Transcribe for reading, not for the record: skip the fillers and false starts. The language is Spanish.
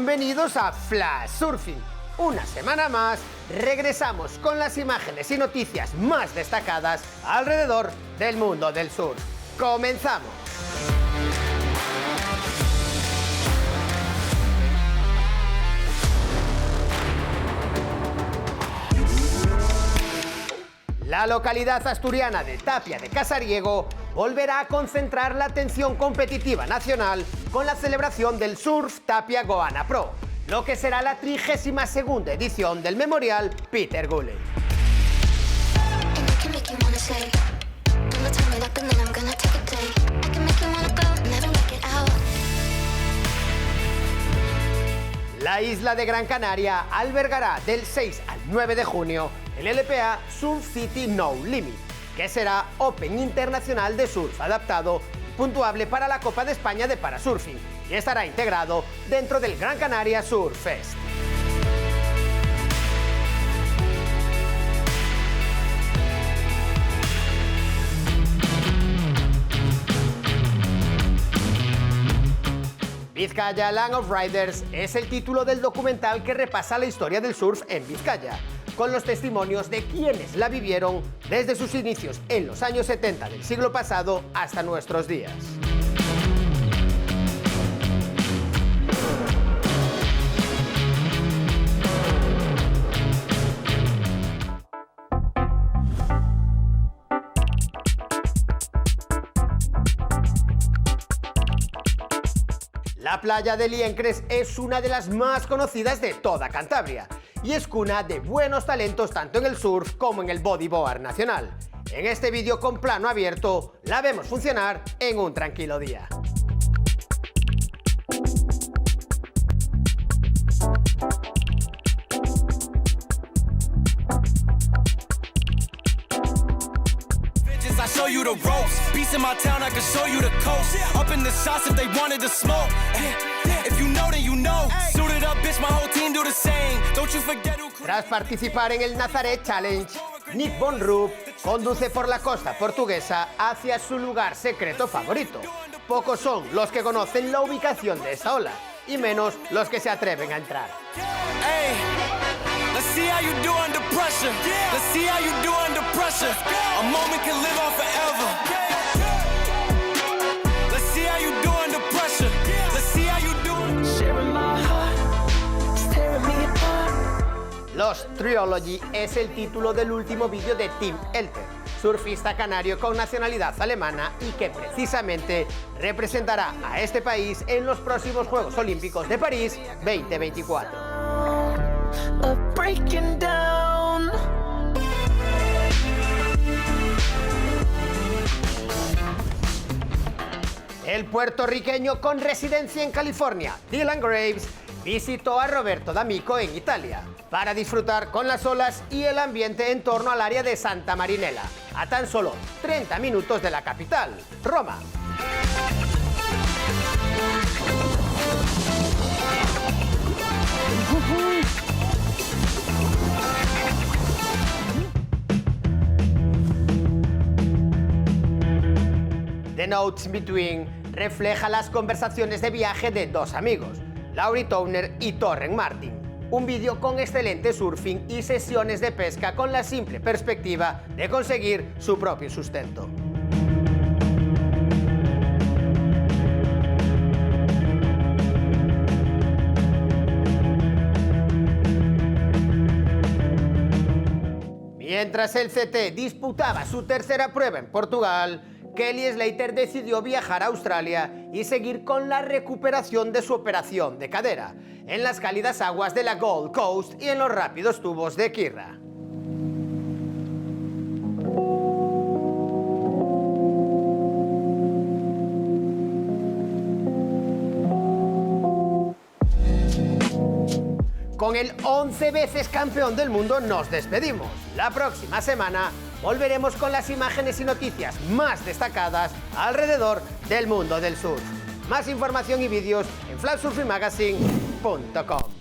bienvenidos a Flash Surfing. Una semana más regresamos con las imágenes y noticias más destacadas alrededor del mundo del surf. ¡Comenzamos! La localidad asturiana de Tapia de Casariego volverá a concentrar la atención competitiva nacional con la celebración del Surf Tapia Goana Pro, lo que será la 32ª edición del Memorial Peter Gulley. La isla de Gran Canaria albergará del 6 al 9 de junio el LPA Surf City No Limit, que será Open Internacional de Surf adaptado y puntuable para la Copa de España de Parasurfing y estará integrado dentro del Gran Canaria Surf Fest. Vizcaya Land of Riders es el título del documental que repasa la historia del surf en Vizcaya, con los testimonios de quienes la vivieron desde sus inicios en los años 70 del siglo pasado hasta nuestros días. La playa de Liencres es una de las más conocidas de toda Cantabria y es cuna de buenos talentos tanto en el surf como en el bodyboard nacional. En este vídeo con plano abierto la vemos funcionar en un tranquilo día. You the ropes, peace in my town, I can show you the coast. Up in the shots if they wanted to smoke. If you know, then you know. Suited up, bitch, my whole team do the same. Don't you forget who. Tras participar en el Nazareth Challenge, Nick Von Rupp conduce por la costa portuguesa hacia su lugar secreto favorito. Pocos son los que conocen la ubicación de esta ola, y menos los que se atreven a entrar. Hey. Let's see how you do under pressure. Let's see how you do under pressure. A moment can live on forever. Let's see how you do under pressure. Let's see how you do. Sharing my heart, tearing me apart. Lost Trilogy es el título del último vídeo de Tim Elter, surfista canario con nacionalidad alemana y que precisamente representará a este país en los próximos Juegos Olímpicos de París 2024. Breaking down. El puertorriqueño con residencia en California, Dylan Graves, visitó a Roberto D'Amico en Italia para disfrutar con las olas y el ambiente en torno al área de Santa Marinella, a tan solo 30 minutos de la capital, Roma. The Notes in Between refleja las conversaciones de viaje de dos amigos, Laurie Towner y Torren Martin. Un vídeo con excelente surfing y sesiones de pesca con la simple perspectiva de conseguir su propio sustento. Mientras el CT disputaba su tercera prueba en Portugal, Kelly Slater decidió viajar a Australia y seguir con la recuperación de su operación de cadera, en las cálidas aguas de la Gold Coast y en los rápidos tubos de Kirra. Con el 11 veces campeón del mundo nos despedimos. La próxima semana volveremos con las imágenes y noticias más destacadas alrededor del mundo del surf. Más información y vídeos en flashsurfingmagazine.com.